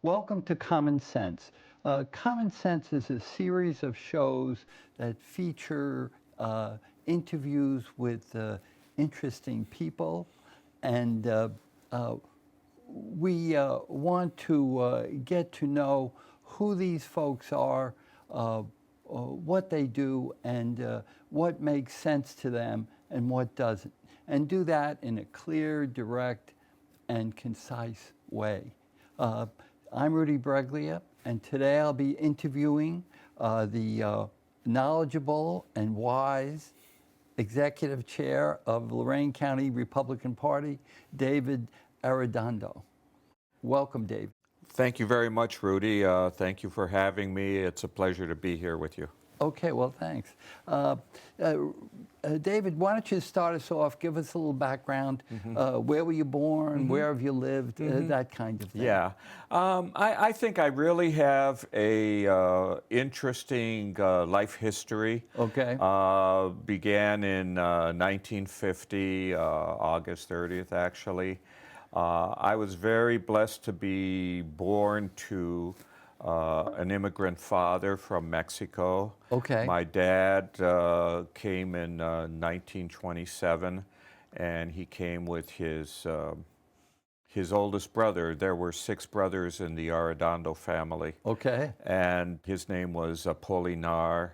Welcome to Common Sense. Common Sense is a series of shows that feature interviews with interesting people, and uh, we want to get to know who these folks are, what they do, and what makes sense to them and what doesn't, and do that in a clear, direct, and concise way. Uh, I'm Rudy Breglia, and today I'll be interviewing the knowledgeable and wise Executive Chair of Lorain County Republican Party, David Arredondo. Welcome, Dave. Thank you very much, Rudy. Thank you for having me. It's a pleasure to be here with you. Okay, well, thanks. David, why don't you start us off? Give us a little background. Where were you born? Where have you lived? That kind of thing. Yeah, I think I really have a interesting life history. Okay. Began in 1950, August 30th, actually. I was very blessed to be born to an immigrant father from Mexico. Okay. My dad came in 1927, and he came with his oldest brother. There were 6 brothers in the Arredondo family. Okay. And his name was Apolinar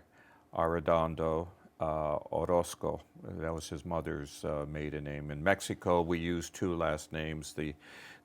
Arredondo Orozco. That was his mother's maiden name. In Mexico, we use 2 last names, the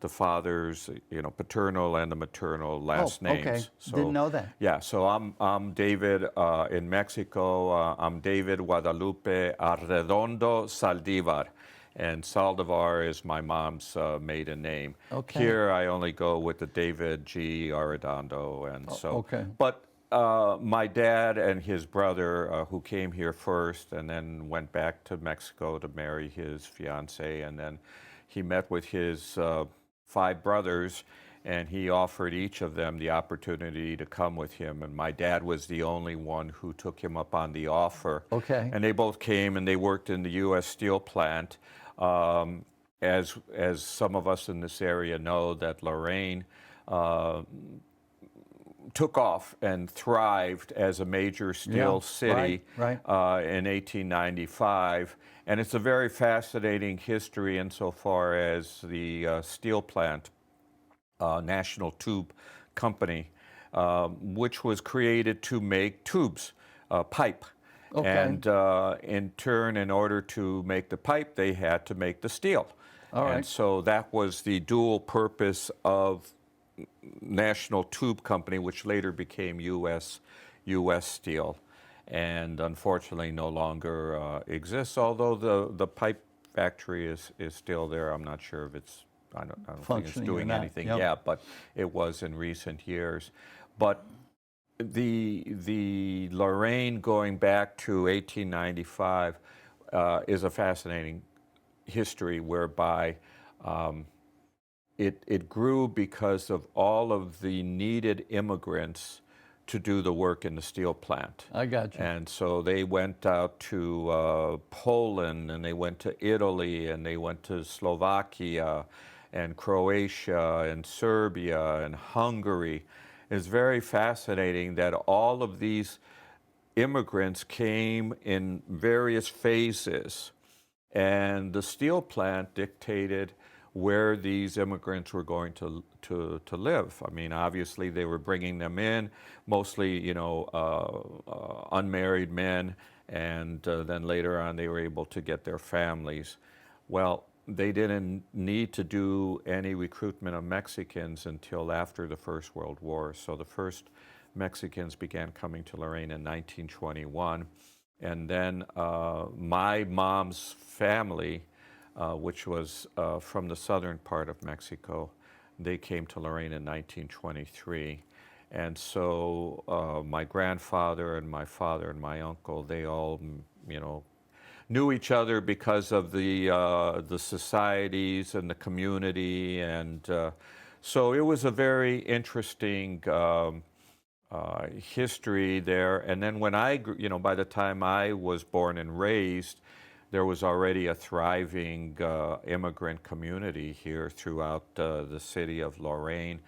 father's, paternal and the maternal last names. Okay. So, Didn't know that. Yeah, so I'm David in Mexico. I'm David Guadalupe Arredondo Saldivar. And Saldivar is my mom's maiden name. Okay. Here, I only go with the David G. Arredondo, and so. Okay. But my dad and his brother, who came here first and then went back to Mexico to marry his fiancée, and then he met with his 5 brothers, and he offered each of them the opportunity to come with him. And my dad was the only one who took him up on the offer. Okay. And they both came, and they worked in the U.S. Steel plant. As some of us in this area know, that Lorain took off and thrived as a major steel city right. In 1895. And it's a very fascinating history insofar as the steel plant, National Tube Company, which was created to make tubes, pipe. Okay. And in turn, in order to make the pipe, they had to make the steel. All right. And so that was the dual purpose of National Tube Company, which later became U.S. Steel, and unfortunately no longer exists. Although the pipe factory is still there. I'm not sure if it's. I don't think it's doing anything yet, but it was in recent years. But the Lorain going back to 1895 is a fascinating history whereby. It grew because of all of the needed immigrants to do the work in the steel plant. I got you. And so they went out to Poland, and they went to Italy, and they went to Slovakia, and Croatia, and Serbia, and Hungary. It's very fascinating that all of these immigrants came in various phases, and the steel plant dictated where these immigrants were going to live. I mean, obviously they were bringing them in, mostly, unmarried men, and then later on they were able to get their families. Well, they didn't need to do any recruitment of Mexicans until after the First World War. So the first Mexicans began coming to Lorain in 1921. And then my mom's family, which was from the southern part of Mexico, they came to Lorain in 1923. And so my grandfather and my father and my uncle, they all, knew each other because of the societies and the community. And so it was a very interesting history there. And then when by the time I was born and raised, there was already a thriving immigrant community here throughout the city of Lorain,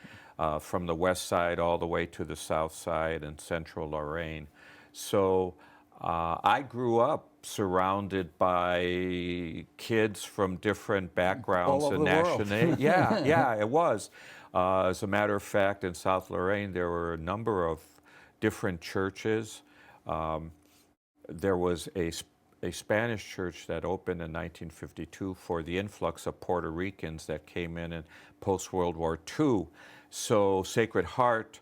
from the west side all the way to the south side and central Lorain. So I grew up surrounded by kids from different backgrounds All over and the world. nationalities. Yeah, yeah, it was. As a matter of fact, in South Lorain, there were a number of different churches. There was a Spanish church that opened in 1952 for the influx of Puerto Ricans that came in post-World War II. So Sacred Heart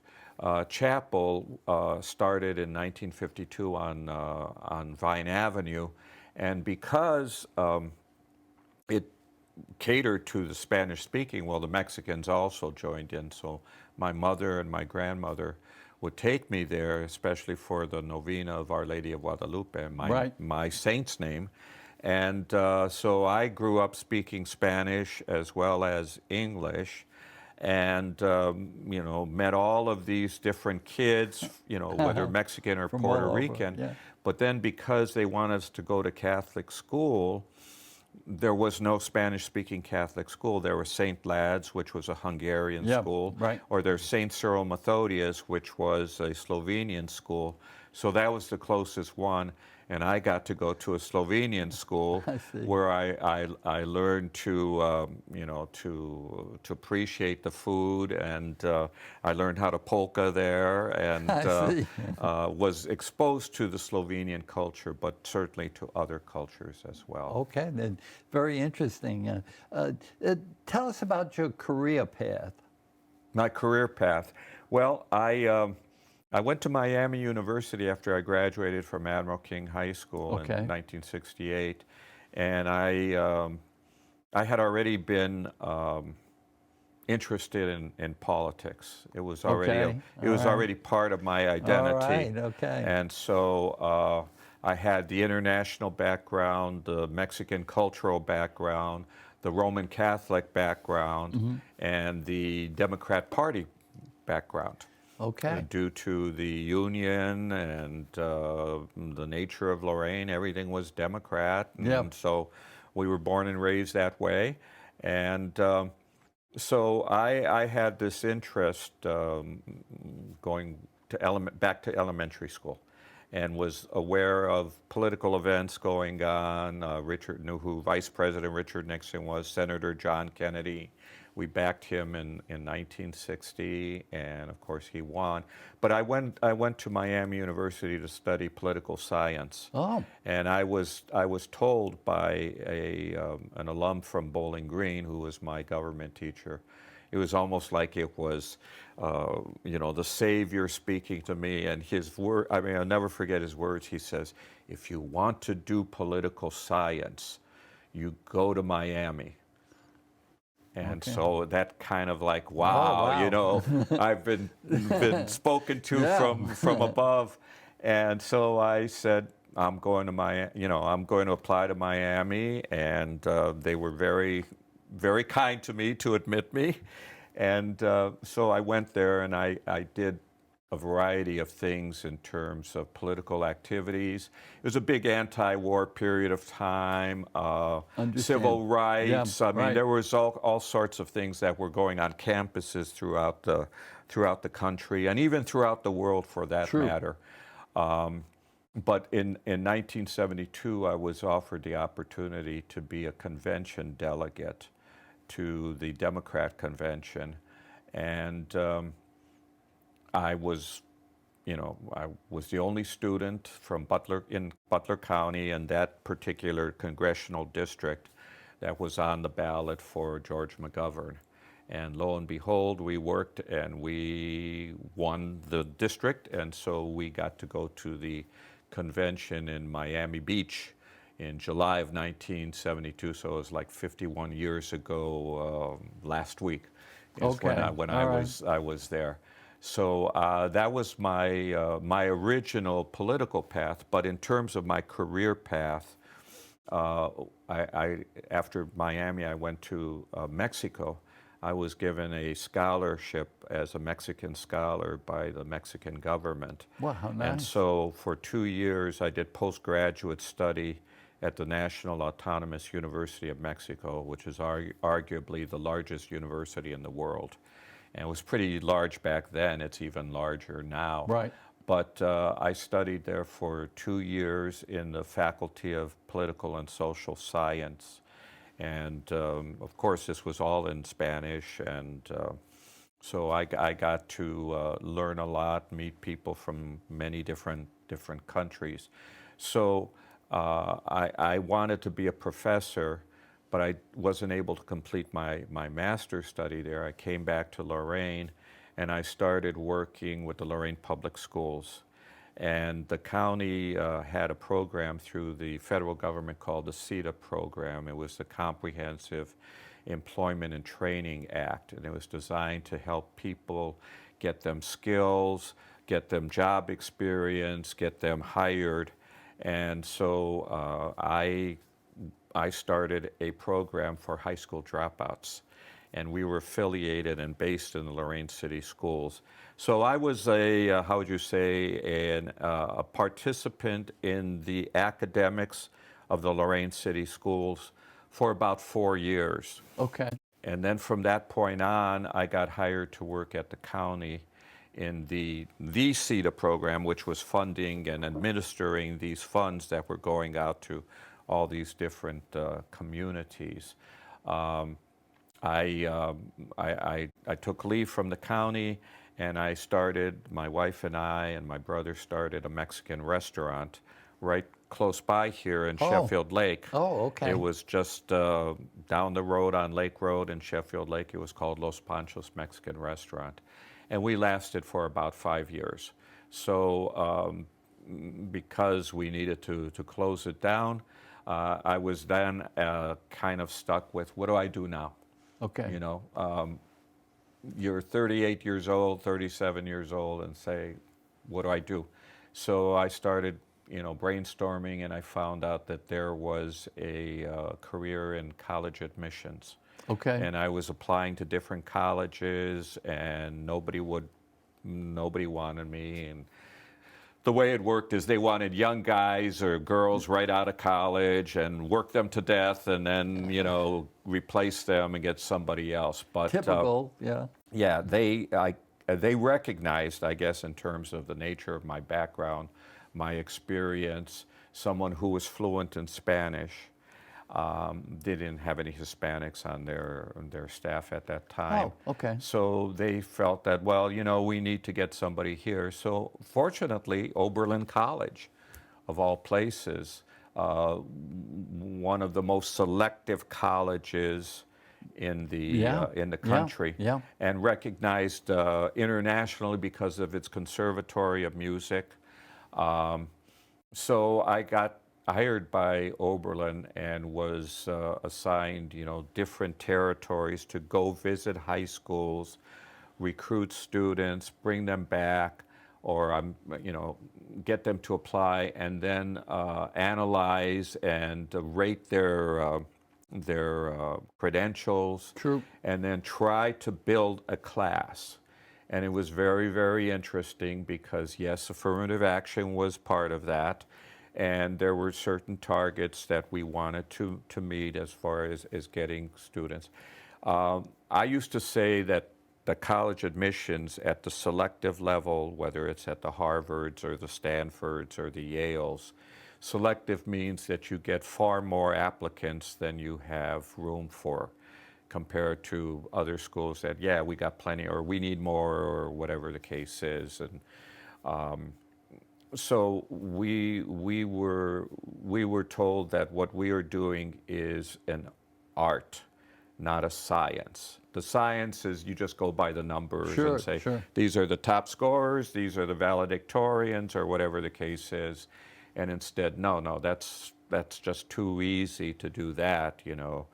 Chapel started in 1952 on Vine Avenue, and because it catered to the Spanish-speaking, well, the Mexicans also joined in. So my mother and my grandmother would take me there, especially for the novena of Our Lady of Guadalupe, my saint's name. And so I grew up speaking Spanish as well as English, and you know, met all of these different kids, you know, whether Mexican or From Puerto all over, Rican. yeah. But then because they wanted us to go to Catholic school, there was no Spanish-speaking Catholic school. There was St. Lad's, which was a Hungarian school, or there's St. Cyril Methodius, which was a Slovenian school. So that was the closest one, and I got to go to a Slovenian school where I learned to you know, to appreciate the food, and I learned how to polka there, and was exposed to the Slovenian culture, but certainly to other cultures as well. Okay, then very interesting. Tell us about your career path. My career path. Well, I went to Miami University after I graduated from Admiral King High School in 1968, and I had already been interested in politics. It was already already part of my identity. And so I had the international background, the Mexican cultural background, the Roman Catholic background, and the Democrat Party background. Due to the union and the nature of Lorain, everything was Democrat, and so we were born and raised that way. And so I had this interest going to back to elementary school, and was aware of political events going on. Richard knew who Vice President Richard Nixon was, Senator John Kennedy. We backed him in 1960, and of course he won. But I went to Miami University to study political science. And I was told by an alum from Bowling Green, who was my government teacher. It was almost like it was, you know, the Savior speaking to me. And his word, I mean, I'll never forget his words. He says, "If you want to do political science, you go to Miami." And so that kind of like, wow, you know, I've been spoken to from above. And so I said, I'm going to apply to Miami, and they were very, very kind to me to admit me. And so I went there, and I did a variety of things in terms of political activities. It was a big anti-war period of time, civil rights. I mean, there was all sorts of things that were going on campuses throughout the country, and even throughout the world for that matter. But in 1972, I was offered the opportunity to be a convention delegate to the Democrat convention, and I was the only student from Butler County in that particular congressional district that was on the ballot for George McGovern. And lo and behold, we worked and we won the district, and so we got to go to the convention in Miami Beach in July of 1972, so it was like 51 years ago last week is when I was there. So that was my original political path. But in terms of my career path, after Miami, I went to Mexico. I was given a scholarship as a Mexican scholar by the Mexican government. Wow, how nice. And so for 2 years, I did postgraduate study at the National Autonomous University of Mexico, which is arguably the largest university in the world. And it was pretty large back then. It's even larger now. Right. But I studied there for 2 years in the Faculty of Political and Social Science. And of course, this was all in Spanish. And so I got to learn a lot, meet people from many different countries. So I wanted to be a professor, but I wasn't able to complete my master's study there. I came back to Lorain, and I started working with the Lorain Public Schools. And the county had a program through the federal government called the CETA program. It was the Comprehensive Employment and Training Act, and it was designed to help people get them skills, get them job experience, get them hired. And so I started a program for high school dropouts, and we were affiliated and based in the Lorain City Schools. So I was a, how would you say, a participant in the academics of the Lorain City Schools for about 4 years. Okay. And then from that point on, I got hired to work at the county in the CETA program, which was funding and administering these funds that were going out to all these different communities. I took leave from the county, and I started, my wife and I and my brother started a Mexican restaurant right close by here in Sheffield Lake. Oh, okay. It was just down the road on Lake Road in Sheffield Lake. It was called Los Panchos Mexican Restaurant. And we lasted for about 5 years. So because we needed to close it down, I was then kind of stuck with, what do I do now? Okay. You know, you're 38 years old, 37 years old, and say, what do I do? So I started, you know, brainstorming, and I found out that there was a career in college admissions. Okay. And I was applying to different colleges, and nobody wanted me. And the way it worked is they wanted young guys or girls right out of college and work them to death, and then, you know, replace them and get somebody else. But typical, yeah. Yeah, they recognized, I guess, in terms of the nature of my background, my experience, someone who was fluent in Spanish. They didn't have any Hispanics on their staff at that time. Oh, okay. So they felt that, well, you know, we need to get somebody here. So fortunately, Oberlin College, of all places, one of the most selective colleges in the country, and recognized internationally because of its Conservatory of Music. So I got hired by Oberlin and was assigned, you know, different territories to go visit high schools, recruit students, bring them back, or you know, get them to apply, and then analyze and rate their credentials. True. And then try to build a class. And it was very, very interesting because, yes, affirmative action was part of that. And there were certain targets that we wanted to meet as far as getting students. I used to say that the college admissions at the selective level, whether it's at the Harvards or the Stanfords or the Yales, selective means that you get far more applicants than you have room for, compared to other schools that, yeah, we got plenty, or we need more, or whatever the case is. And so we were told that what we are doing is an art, not a science. The science is you just go by the numbers and say, these are the top scorers, these are the valedictorians, or whatever the case is. And instead, no, that's just too easy to do that, you know.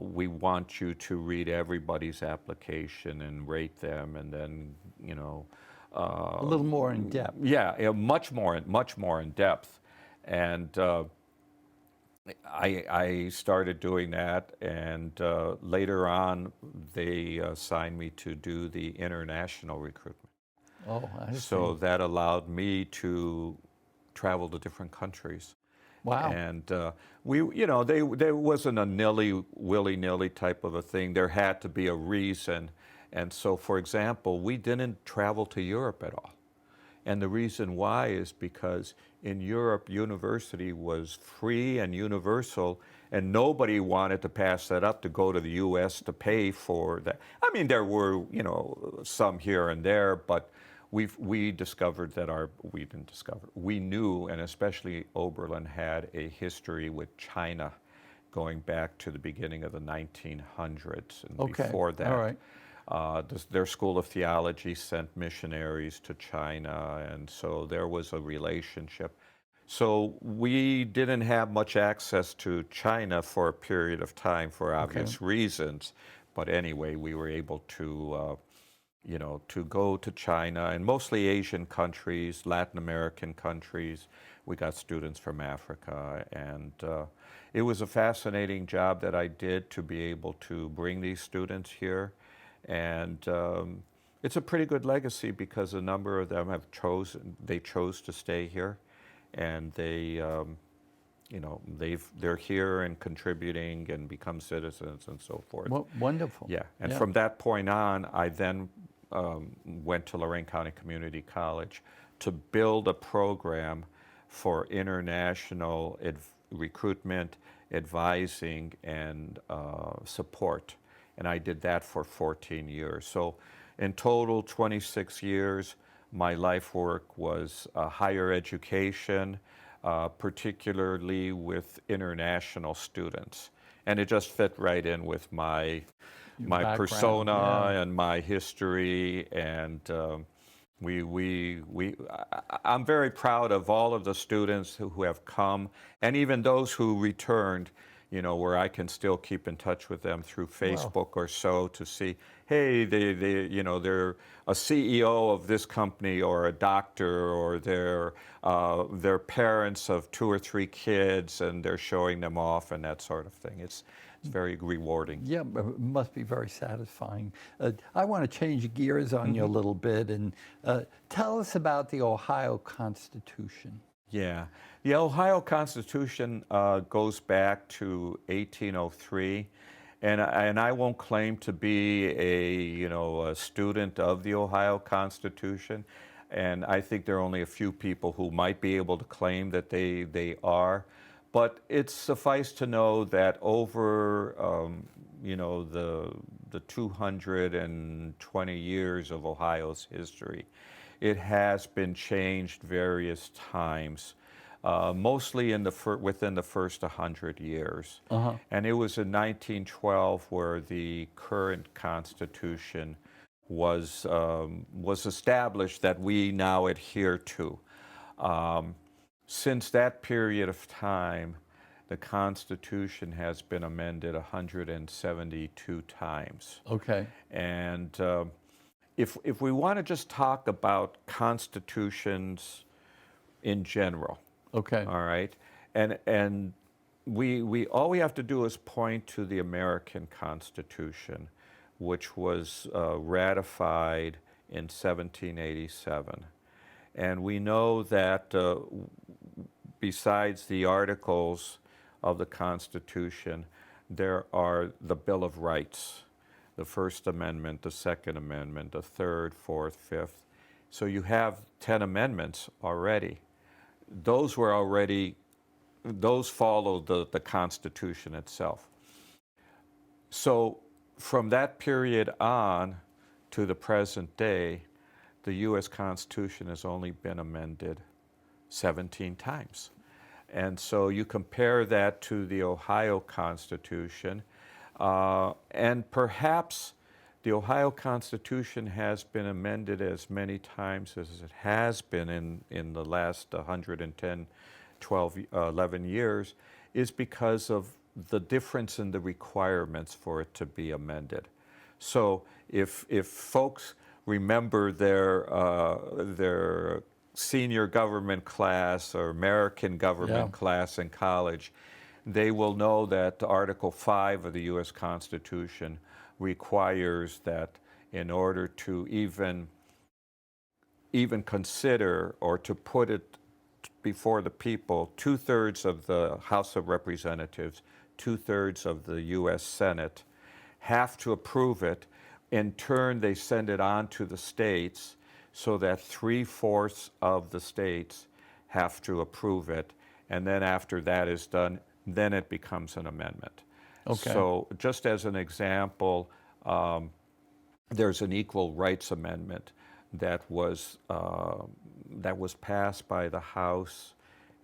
We want you to read everybody's application and rate them, and then, you know, a little more in depth. Yeah, much more in depth. And I started doing that, and later on, they assigned me to do the international recruitment. Oh, I see. So that allowed me to travel to different countries Wow. And there wasn't a willy-nilly type of a thing. There had to be a reason. And so, for example, we didn't travel to Europe at all. And the reason why is because in Europe, university was free and universal, and nobody wanted to pass that up to go to the U.S. to pay for that. I mean, there were, some here and there, but we discovered that we didn't discover, we knew, and especially Oberlin had a history with China going back to the beginning of the 1900s and Okay. before that. All right. Their school of theology sent missionaries to China, and so there was a relationship. So we didn't have much access to China for a period of time for obvious reasons. But anyway, we were able to, to go to China and mostly Asian countries, Latin American countries. We got students from Africa, and it was a fascinating job that I did to be able to bring these students here. And it's a pretty good legacy because a number of them they chose to stay here, and they're here and contributing and become citizens and so forth. Well, wonderful. Yeah, and from that point on, I then went to Lorain County Community College to build a program for international recruitment, advising, and support. And I did that for 14 years. So in total, 26 years, my life work was higher education, particularly with international students. And it just fit right in with my persona and my history. And I'm very proud of all of the students who have come, and even those who returned, where I can still keep in touch with them through Facebook or so to see, hey, they're a CEO of this company or a doctor, or they're parents of 2 or 3 kids, and they're showing them off and that sort of thing. It's very rewarding. Yeah, it must be very satisfying. I want to change gears on you a little bit and tell us about the Ohio Constitution. Yeah, the Ohio Constitution goes back to 1803, and I won't claim to be a student of the Ohio Constitution, and I think there are only a few people who might be able to claim that they are, but it's suffice to know that over the 220 years of Ohio's history, it has been changed various times, mostly within the first 100 years. And it was in 1912 where the current Constitution was established that we now adhere to. Since that period of time, the Constitution has been amended 172 times. Okay. And if we want to just talk about constitutions in general, okay, all right, and we all we have to do is point to the American Constitution, which was ratified in 1787, and we know that besides the articles of the Constitution, there are the Bill of Rights. The First Amendment, the Second Amendment, the Third, Fourth, Fifth. So you have 10 amendments already. Those follow the Constitution itself. So from that period on to the present day, the U.S. Constitution has only been amended 17 times. And so you compare that to the Ohio Constitution, and perhaps the Ohio Constitution has been amended as many times as it has been in the last 110, 11 years, is because of the difference in the requirements for it to be amended. So if folks remember their senior government class or American government class in college, they will know that Article 5 of the U.S. Constitution requires that in order to even consider or to put it before the people, 2/3 of the House of Representatives, 2/3 of the U.S. Senate have to approve it. In turn, they send it on to the states so that 3/4 of the states have to approve it. And then after that is done, then it becomes an amendment. Okay. So just as an example, there's an equal rights amendment that was passed by the House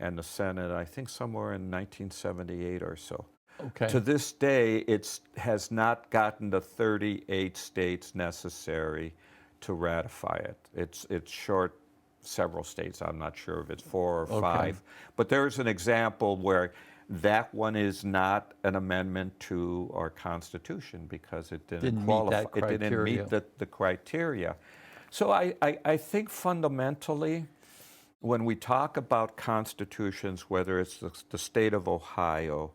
and the Senate, I think somewhere in 1978 or so. Okay. To this day, it has not gotten the 38 states necessary to ratify it. It's short several states. I'm not sure if it's 4 or 5. But there's an example where that one is not an amendment to our Constitution because it didn't qualify. Meet that criteria. It didn't meet the criteria. So I think fundamentally, when we talk about constitutions, whether it's the state of Ohio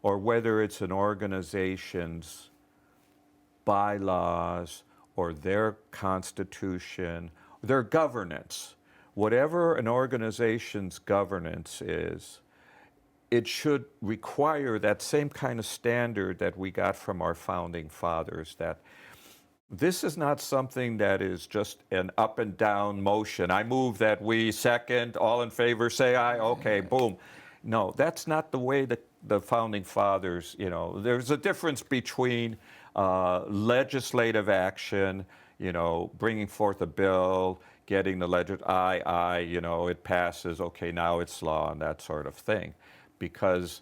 or whether it's an organization's bylaws or their constitution, their governance, whatever an organization's governance is, it should require that same kind of standard that we got from our founding fathers, that this is not something that is just an up and down motion. I move that we second, all in favor say aye, okay, boom. No, that's not the way that the founding fathers, there's a difference between legislative action, bringing forth a bill, getting the aye, it passes, okay, now it's law and that sort of thing, because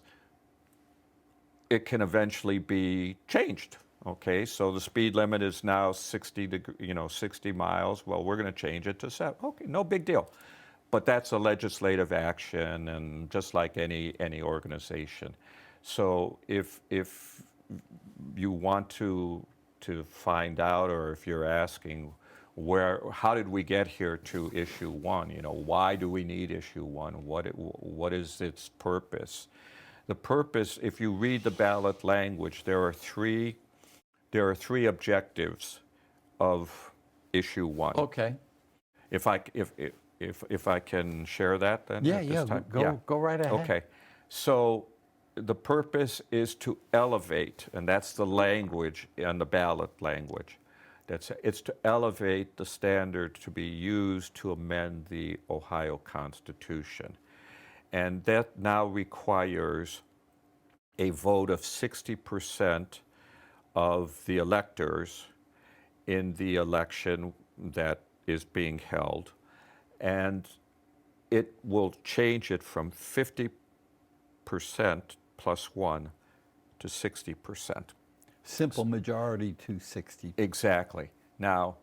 it can eventually be changed. Okay, so the speed limit is now 60 miles. Well, we're going to change it to 7. Okay, no big deal. But that's a legislative action, and just like any organization. So if you want to find out, or if you're asking how did we get here to issue 1? Why do we need issue 1? What is its purpose? The purpose, if you read the ballot language, there are three objectives of issue 1. Okay. If I can share that then? Yeah, at this time? Go right ahead. Okay. So the purpose is to elevate, and that's the language and the ballot language. It's to elevate the standard to be used to amend the Ohio Constitution. And that now requires a vote of 60% of the electors in the election that is being held. And it will change it from 50% plus 1 to 60%. Simple majority to 60. Exactly. Now,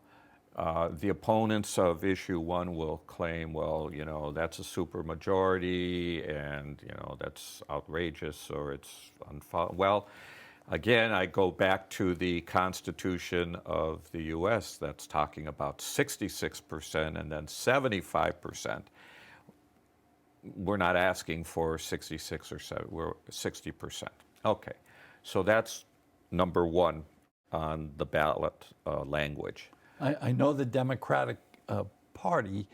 the opponents of issue 1 will claim, well, that's a supermajority, and that's outrageous, or it's unfounded. Well, again, I go back to the Constitution of the U.S. that's talking about 66% and then 75%. We're not asking for 66 or 7, we're 60%. Okay, so that's number 1 on the ballot language. I know the Democratic Party,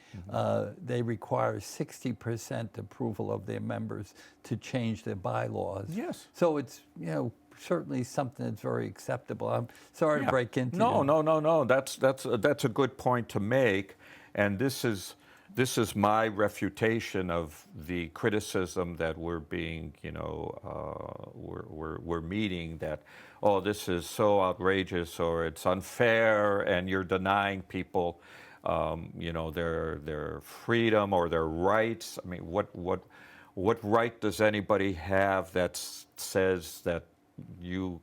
they require 60% approval of their members to change their bylaws. Yes. So it's, certainly something that's very acceptable. I'm sorry to break into No. you. That's a good point to make, and this is my refutation of the criticism that we're being, we're meeting, that, oh, this is so outrageous, or it's unfair, and you're denying people, their freedom or their rights. I mean, what right does anybody have that says that you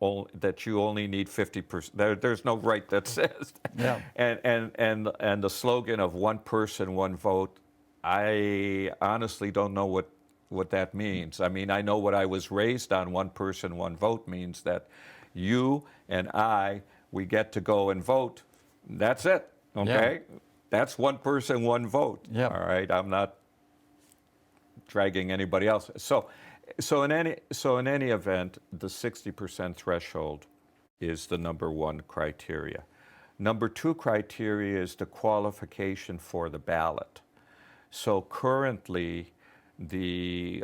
only need 50%? There's no right that says that. Yeah. And the slogan of one person, one vote, I honestly don't know what that means. I mean, I know what I was raised on. One person, one vote means that you and we get to go and vote. That's it. Okay? Yeah. That's one person, one vote. Yeah. All right? I'm not dragging anybody else. So in any event, the 60% threshold is the number 1 criteria. Number 2 criteria is the qualification for the ballot. So currently, the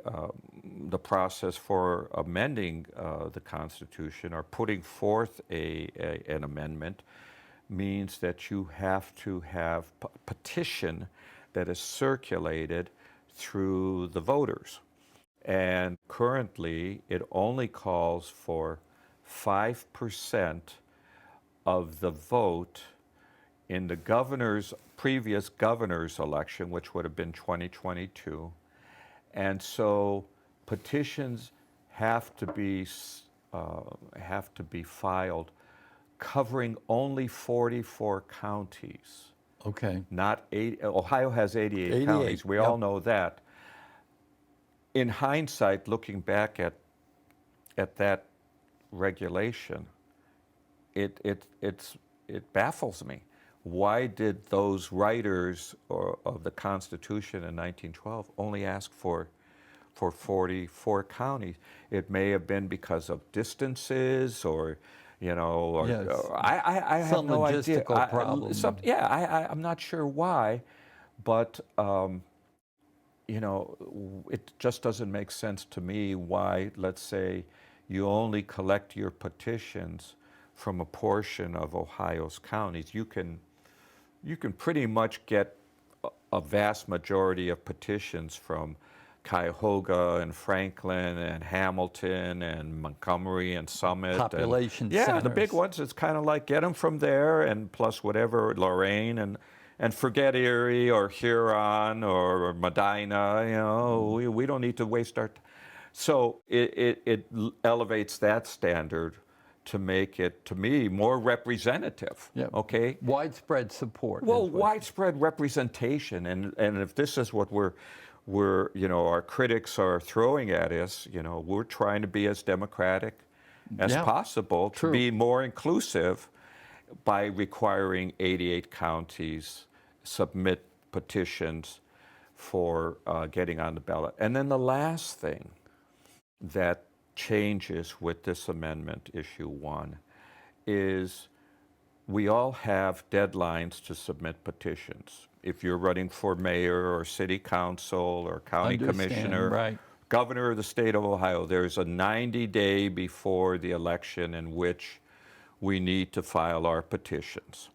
process for amending the Constitution or putting forth an amendment means that you have to have petition that is circulated through the voters. And currently, it only calls for 5% of the vote in the previous governor's election, which would have been 2022. And so petitions have to be filed covering only 44 counties. Okay. Not 80. Ohio has 88 counties. We all know that. In hindsight, looking back at that regulation, it baffles me. Why did those writers of the Constitution in 1912 only ask for 44 counties? It may have been because of distances, or I have no idea. Some logistical problem. I'm not sure why, but it just doesn't make sense to me why, let's say, you only collect your petitions from a portion of Ohio's counties. You can pretty much get a vast majority of petitions from Cuyahoga and Franklin and Hamilton and Montgomery and Summit. Population centers. Yeah, the centers. big ones, it's kind of like get them from there, and plus whatever, Lorain, and forget Erie or Huron or Medina. We don't need to waste our time. So it elevates that standard to make it, to me, more representative. Yeah. Okay. Widespread support. Well, widespread representation, and if this is what we're our critics are throwing at us, we're trying to be as democratic as possible, to be more inclusive by requiring 88 counties submit petitions for getting on the ballot. And then the last thing that changes with this amendment, issue 1, is we all have deadlines to submit petitions. If you're running for mayor or city council or county commissioner, right. governor of the state of Ohio, there's a 90-day before the election in which we need to file our petitions.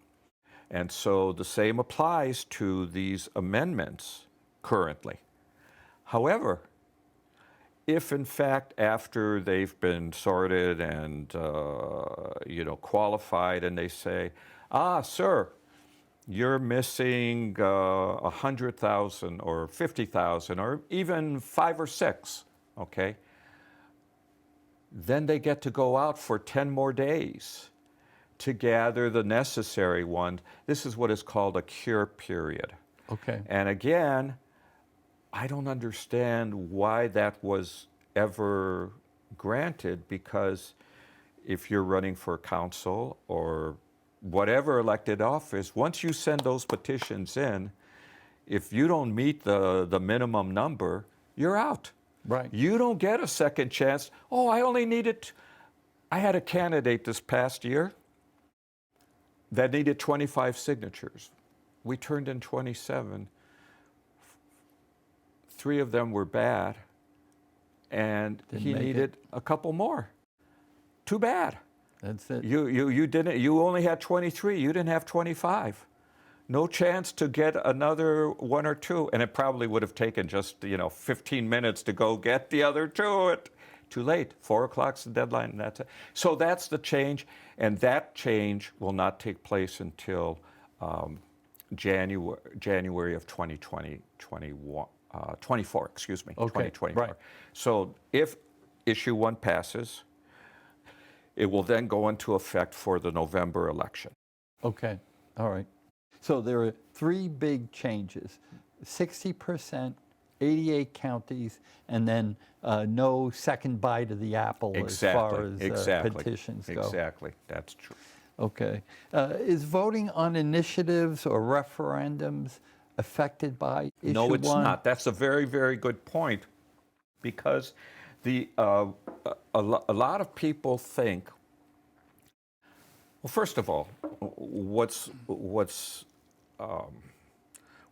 And so the same applies to these amendments currently. However, if in fact after they've been sorted and qualified, and they say, sir, you're missing 100,000 or 50,000 or even 5 or 6, okay? Then they get to go out for 10 more days to gather the necessary ones. This is what is called a cure period. Okay. And again, I don't understand why that was ever granted, because if you're running for council or whatever elected office, once you send those petitions in, if you don't meet the minimum number, you're out. Right. You don't get a second chance. I had a candidate this past year that needed 25 signatures. We turned in 27. 3 of them were bad, and he needed a couple more. Too bad. That's it. You only had 23. You didn't have 25. No chance to get another 1 or 2, and it probably would have taken just 15 minutes to go get the other 2. Too late. 4 o'clock's the deadline, and that's it. So that's the change, and that change will not take place until January of 2024. Excuse me. Okay, 2024. right. So if issue 1 passes, it will then go into effect for the November election. Okay. All right. So there are 3 big changes: 60%, 88 counties, and then no second bite of the apple as far as petitions go. Exactly. That's true. Okay. Is voting on initiatives or referendums affected by issue 1? No, it's not. That's a very, very good point, because a lot of people think. Well, first of all, what's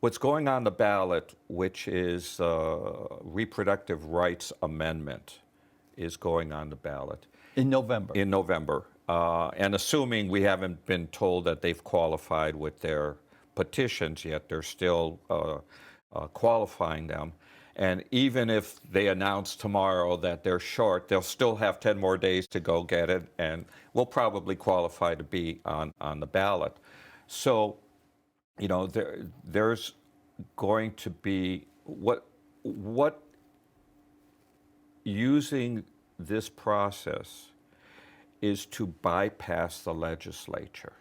what's going on the ballot, which is reproductive rights amendment, is going on the ballot In November. in November. And assuming we haven't been told that they've qualified with their petitions yet, they're still qualifying them. And even if they announce tomorrow that they're short, they'll still have 10 more days to go get it, and we'll probably qualify to be on the ballot. So, you know, there's going to be what using this process is to bypass the legislature.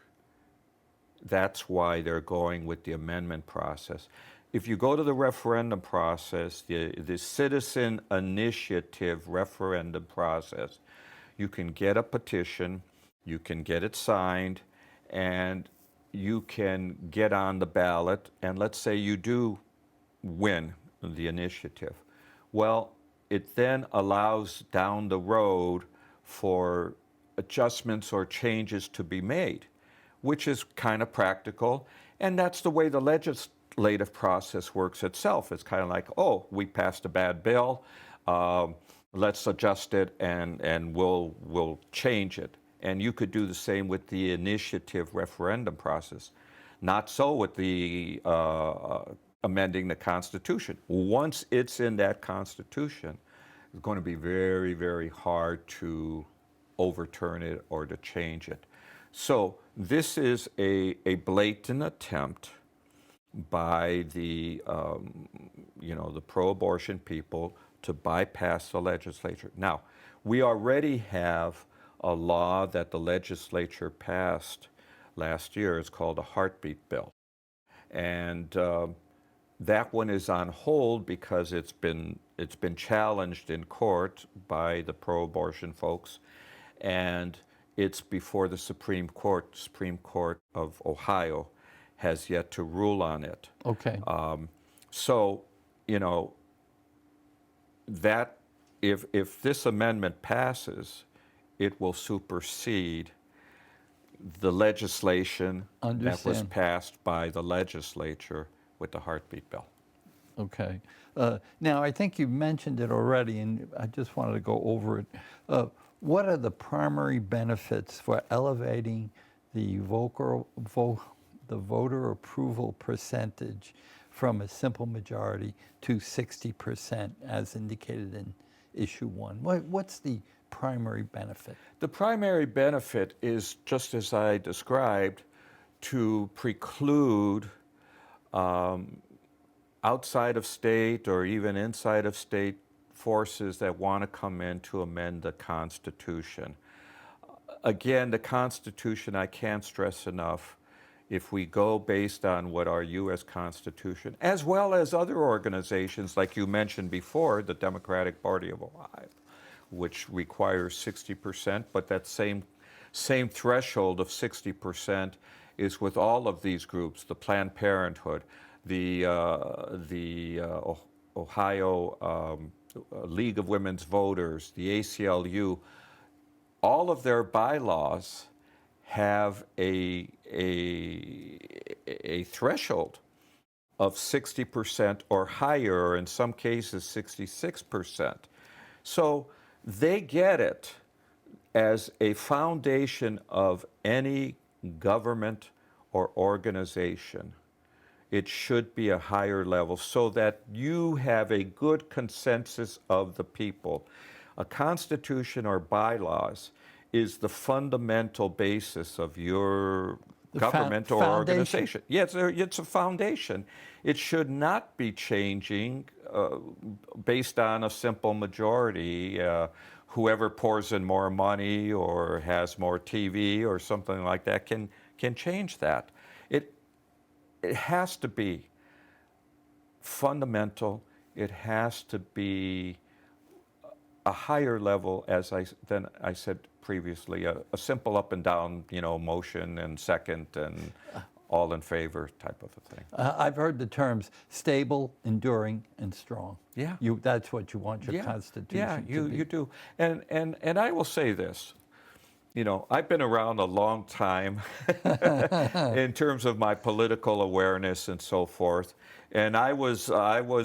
That's why they're going with the amendment process. If you go to the referendum process, the citizen initiative referendum process, you can get a petition, you can get it signed, and you can get on the ballot, and let's say you do win the initiative. Well, it then allows down the road for adjustments or changes to be made, which is kind of practical, and that's the way the legislative process works itself. It's kind of like, oh, we passed a bad bill, let's adjust it and we'll change it. And you could do the same with the initiative referendum process. Not so with the amending the Constitution. Once it's in that Constitution, it's going to be very, very hard to overturn it or to change it. So this is a blatant attempt by the the pro-abortion people to bypass the legislature. Now, we already have a law that the legislature passed last year. It's called a heartbeat bill, and that one is on hold because it's been challenged in court by the pro-abortion folks, and it's before the Supreme Court. Supreme Court of Ohio has yet to rule on it. Okay. So, you know, that if this amendment passes, it will supersede the legislation that was passed by the legislature with the heartbeat bill. Okay. Now, I think you mentioned it already, and I just wanted to go over it. What are the primary benefits for elevating the voter approval percentage from a simple majority to 60%, as indicated in issue 1? What's the primary benefit? The primary benefit is, just as I described, to preclude outside of state or even inside of state forces that want to come in to amend the Constitution. Again, the Constitution, I can't stress enough, if we go based on what our U.S. Constitution, as well as other organizations like you mentioned before, the Democratic Party of Ohio, which requires 60%, but that same threshold of 60% is with all of these groups, the Planned Parenthood, the Ohio League of Women's Voters, the ACLU. All of their bylaws have a threshold of 60% or higher, or in some cases 66%. So they get it as a foundation of any government or organization. It should be a higher level so that you have a good consensus of the people. A constitution or bylaws is the fundamental basis of your government or organization. Yes, it's a foundation. It should not be changing based on a simple majority. Whoever pours in more money or has more TV or something like that can change that. It has to be fundamental. It has to be a higher level, than I said previously, a simple up and down, motion and second and all in favor type of a thing. I've heard the terms stable, enduring, and strong. Yeah. That's what you want your Constitution to be. Yeah, you do. And I will say this. I've been around a long time in terms of my political awareness and so forth. And I was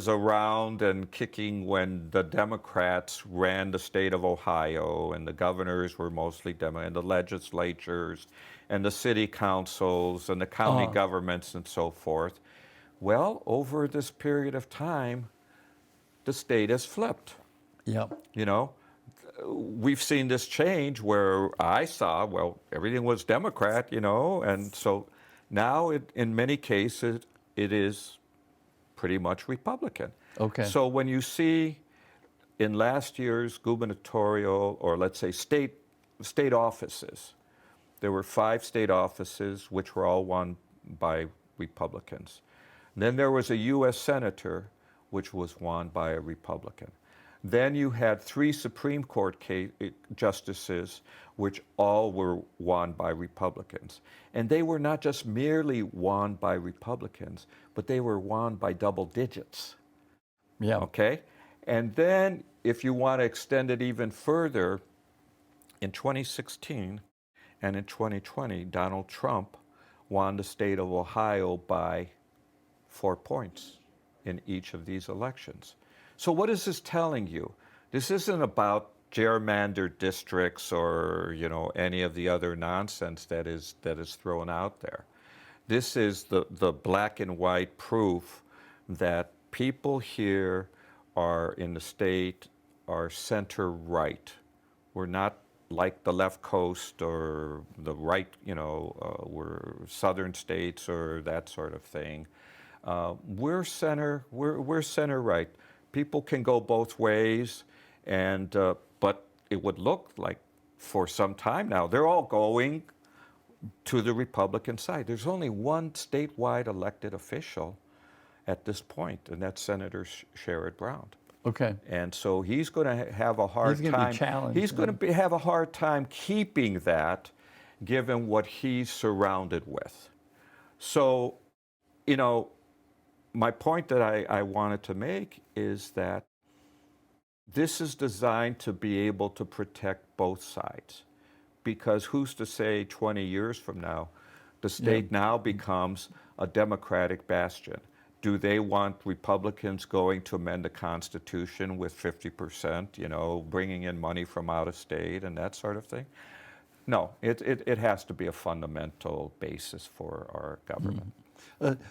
around and kicking when the Democrats ran the state of Ohio, and the governors were mostly Democrat, and the legislatures, and the city councils, and the county governments, and so forth. Well, over this period of time, the state has flipped. Yep. We've seen this change where I saw, well, everything was Democrat, and so now in many cases it is pretty much Republican. Okay. So when you see in last year's gubernatorial, or let's say state offices, there were 5 state offices which were all won by Republicans. And then there was a U.S. senator which was won by a Republican. Then you had 3 Supreme Court justices, which all were won by Republicans. And they were not just merely won by Republicans, but they were won by double digits. Yeah. Okay? And then, if you want to extend it even further, in 2016 and in 2020, Donald Trump won the state of Ohio by 4 points in each of these elections. So what is this telling you? This isn't about gerrymandered districts or any of the other nonsense that is thrown out there. This is the black and white proof that people here are in the state are center right. We're not like the left coast or the right, we're southern states or that sort of thing. We're center right. People can go both ways, and but it would look like for some time now they're all going to the Republican side. There's only one statewide elected official at this point, and that's Senator Sherrod Brown. Okay. And so he's going to have a hard He's time. going to be challenged. He's going to have a hard time keeping that, given what he's surrounded with. So, my point that I wanted to make is that this is designed to be able to protect both sides. Because who's to say 20 years from now, the state now becomes a Democratic bastion? Do they want Republicans going to amend the Constitution with 50%, bringing in money from out of state and that sort of thing? No, it has to be a fundamental basis for our government.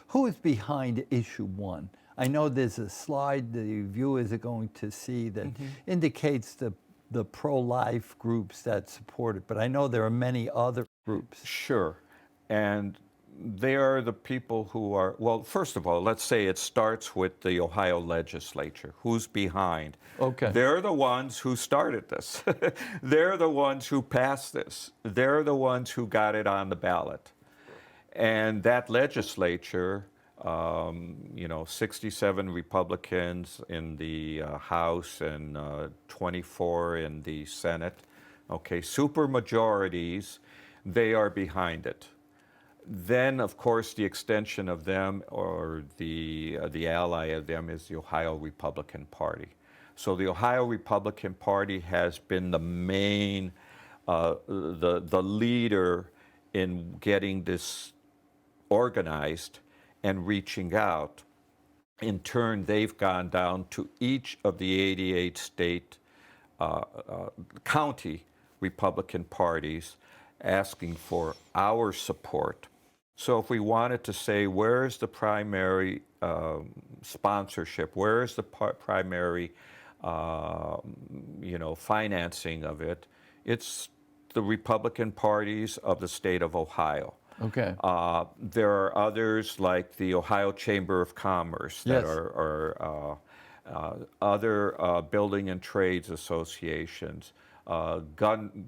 Who is behind issue 1? I know there's a slide the viewers are going to see that indicates the pro-life groups that support it, but I know there are many other groups. Sure. And they are the people who are, well, first of all, let's say it starts with the Ohio legislature. Who's behind? Okay. They're the ones who started this. They're the ones who passed this. They're the ones who got it on the ballot. And that legislature, 67 Republicans in the House and 24 in the Senate, super majorities, they are behind it. Then, of course, the extension of them, or the ally of them, is the Ohio Republican Party. So the Ohio Republican Party has been the main, the leader in getting this organized and reaching out. In turn, they've gone down to each of the 88 state county Republican parties asking for our support. So if we wanted to say, where's the primary sponsorship, where's the primary financing of it, it's the Republican parties of the state of Ohio. Okay. There are others like the Ohio Chamber of Commerce that are other building and trades associations, gun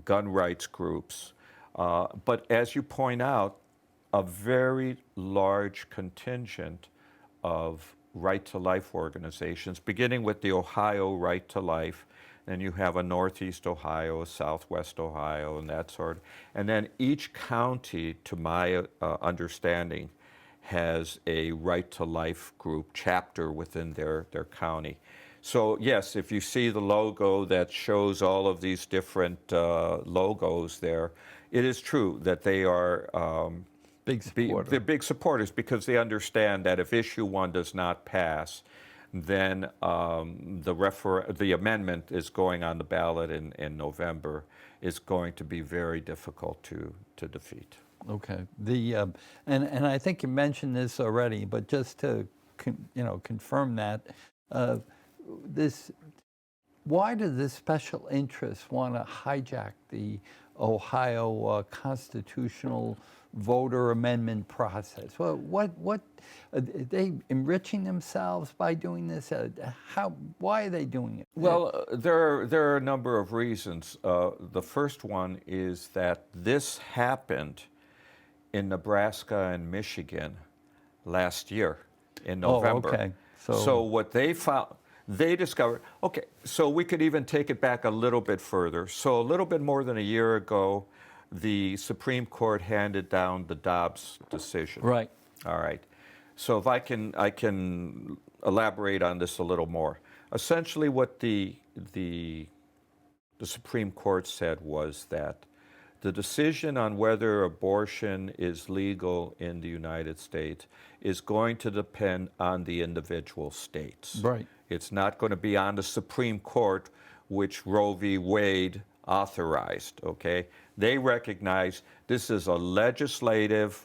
rights groups. But as you point out, a very large contingent of right to life organizations, beginning with the Ohio Right to Life. And you have a Northeast Ohio, a Southwest Ohio, and that sort. And then each county, to my understanding, has a Right to Life group chapter within their county. So yes, if you see the logo that shows all of these different logos there, it is true that they are Big supporter. they're big supporters because they understand that if issue 1 does not pass, then the amendment is going on the ballot in November is going to be very difficult to defeat. Okay. And I think you mentioned this already, but just to confirm that, why did this special interest want to hijack the Ohio constitutional voter amendment process? Well, what are they enriching themselves by doing this? Why are they doing it? Well, there are a number of reasons. The first one is that this happened in Nebraska and Michigan last year in November. Oh, okay. So what they found, they discovered, okay, so we could even take it back a little bit further. So a little bit more than a year ago, the Supreme Court handed down the Dobbs decision. Right. All right. So if I can elaborate on this a little more. Essentially what the Supreme Court said was that the decision on whether abortion is legal in the United States is going to depend on the individual states. Right. It's not going to be on the Supreme Court, which Roe v. Wade authorized, okay? They recognize this is a legislative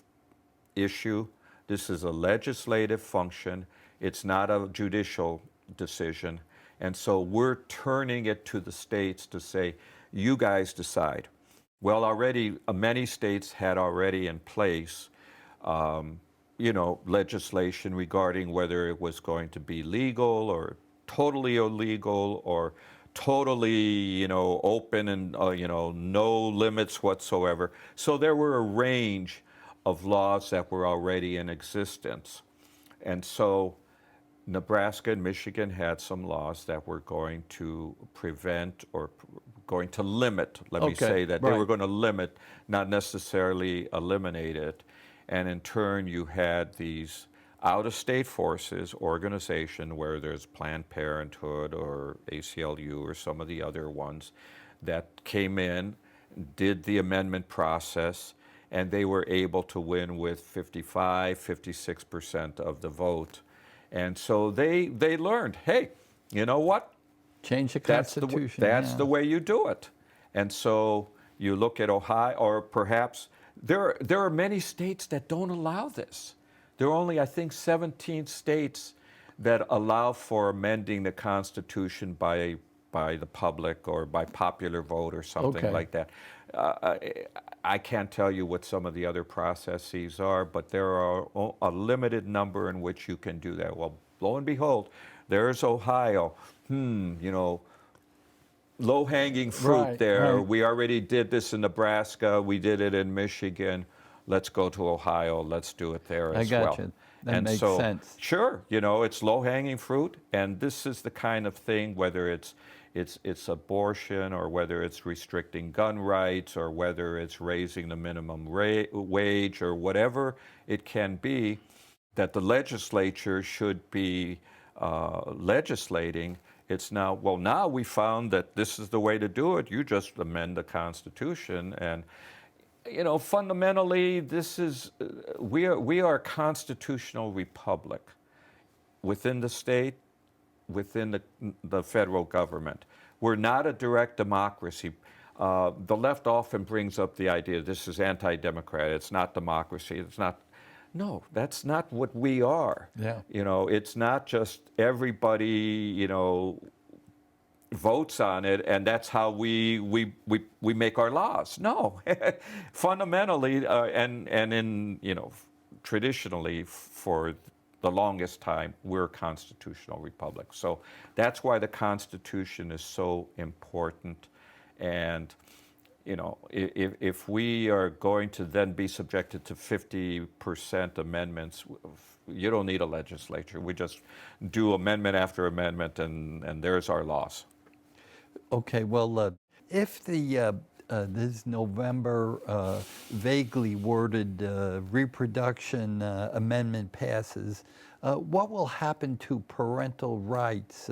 issue. This is a legislative function. It's not a judicial decision. And so we're turning it to the states to say, you guys decide. Well, already many states had already in place, legislation regarding whether it was going to be legal or totally illegal or totally, open and, no limits whatsoever. So there were a range of laws that were already in existence. And so Nebraska and Michigan had some laws that were going to prevent or going to limit, let me say that. They were going to limit, not necessarily eliminate it. And in turn, you had these out-of-state forces organization where there's Planned Parenthood or ACLU or some of the other ones that came in, did the amendment process, and they were able to win with 56% of the vote. And so they learned, hey, you know what? Change the Constitution. That's the way you do it. And so you look at Ohio, or perhaps there are many states that don't allow this. There are only, I think, 17 states that allow for amending the Constitution by the public or by popular vote or something like that. I can't tell you what some of the other processes are, but there are a limited number in which you can do that. Well, lo and behold, there's Ohio. Low-hanging fruit there. Right. We already did this in Nebraska. We did it in Michigan. Let's go to Ohio. Let's do it there as well. I got you. That makes sense. Sure, it's low-hanging fruit, and this is the kind of thing, whether it's abortion or whether it's restricting gun rights or whether it's raising the minimum wage or whatever it can be, that the legislature should be legislating. It's now, well, now we found that this is the way to do it. You just amend the Constitution. And, fundamentally, this is, we are a constitutional republic within the state, within the federal government. We're not a direct democracy. The left often brings up the idea this is anti-democrat. It's not democracy. It's not. No, that's not what we are. Yeah. It's not just everybody, votes on it and that's how we make our laws. No, fundamentally, and in, traditionally for the longest time, we're a constitutional republic. So that's why the Constitution is so important. And if we are going to then be subjected to 50% amendments, you don't need a legislature. We just do amendment after amendment, and there's our laws. Okay, well, if this November vaguely worded reproduction amendment passes, what will happen to parental rights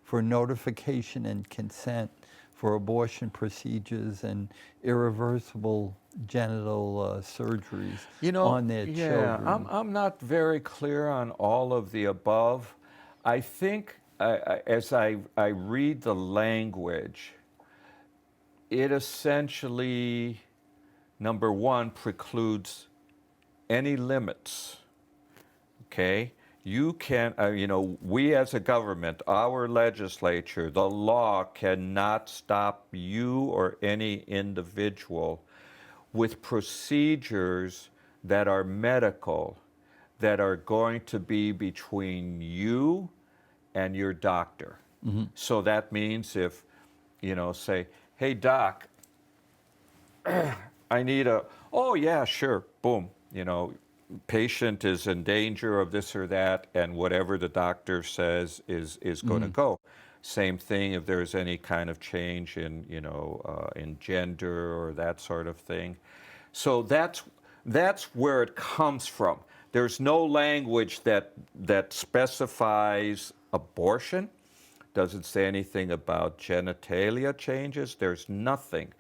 for notification and consent for abortion procedures and irreversible genital surgeries on their children? I'm not very clear on all of the above. I think as I read the language, it essentially, number one, precludes any limits. Okay? You can, we as a government, our legislature, the law cannot stop you or any individual with procedures that are medical, that are going to be between you and your doctor. So that means if, say, hey, doc, I need oh, yeah, sure, boom, patient is in danger of this or that, and whatever the doctor says is going to go. Same thing if there's any kind of change in, in gender or that sort of thing. So that's where it comes from. There's no language that specifies abortion. Doesn't say anything about genitalia changes. There's nothing.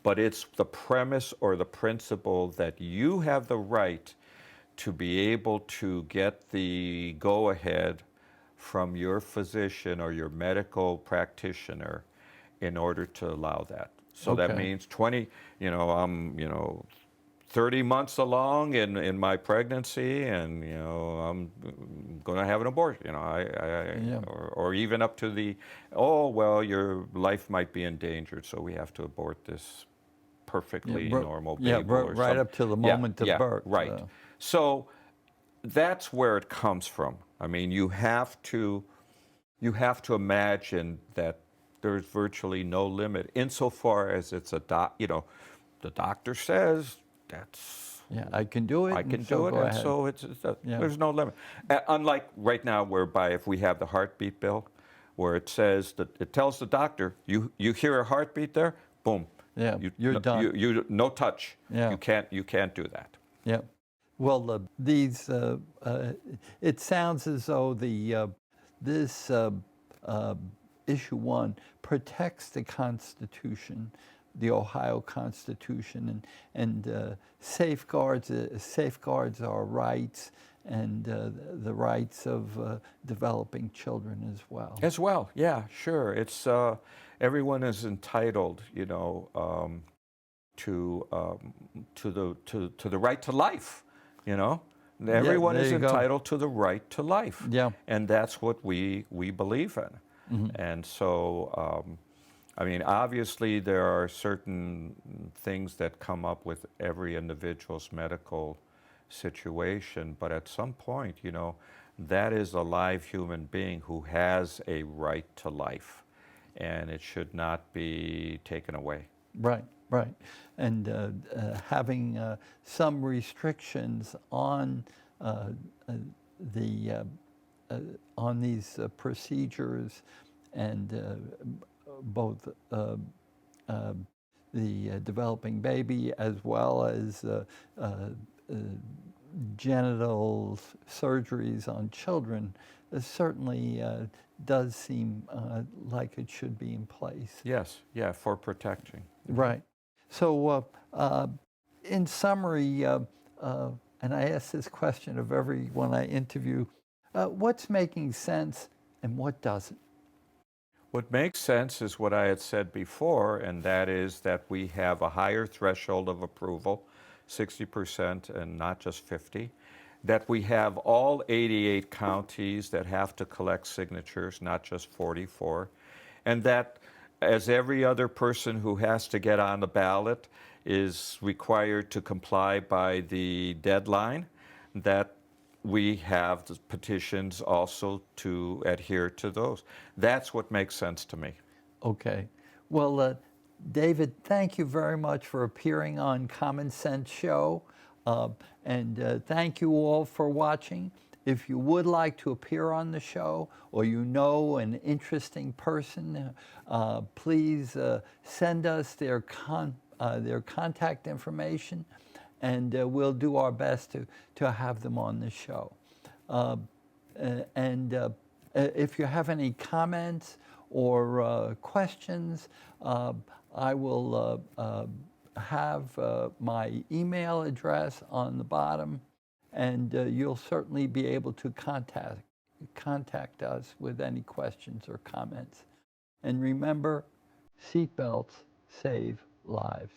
But it's the premise or the principle that you have the right to be able to get the go-ahead from your physician or your medical practitioner in order to allow that. So that means 30 months along in my pregnancy, and I'm going to have an abortion. Or even up to the, your life might be endangered, so we have to abort this perfectly normal baby. Right up to the moment of birth. Right. So that's where it comes from. I mean, you have to imagine that there's virtually no limit insofar as it's the doctor says that's I can do it. I can do it, and so there's no limit. Unlike right now, whereby if we have the heartbeat bill, where it says that it tells the doctor, you hear a heartbeat there, boom, you're done. You no touch. You can't do that. Yeah. Well, these it sounds as though this issue 1 protects the Constitution, the Ohio Constitution, and safeguards our rights and the rights of developing children as well. As well, yeah, sure. It's everyone is entitled, to the right to life. Everyone is entitled to the right to life. Yeah. And that's what we believe in. And so, obviously there are certain things that come up with every individual's medical situation, but at some point, that is a live human being who has a right to life, and it should not be taken away. Right. And having some restrictions on these procedures, and both the developing baby as well as genital surgeries on children certainly does seem like it should be in place. Yes, for protecting. Right. So in summary, and I ask this question of everyone I interview, what's making sense and what doesn't? What makes sense is what I had said before, and that is that we have a higher threshold of approval, 60% and not just 50, that we have all 88 counties that have to collect signatures, not just 44, and that as every other person who has to get on the ballot is required to comply by the deadline, that we have the petitions also to adhere to those. That's what makes sense to me. Okay. Well, David, thank you very much for appearing on Common Sense Show. And thank you all for watching. If you would like to appear on the show, or an interesting person, please send us their contact information, and we'll do our best to have them on the show. If you have any comments or questions, I will have my email address on the bottom, and you'll certainly be able to contact us with any questions or comments. And remember, seatbelts save lives.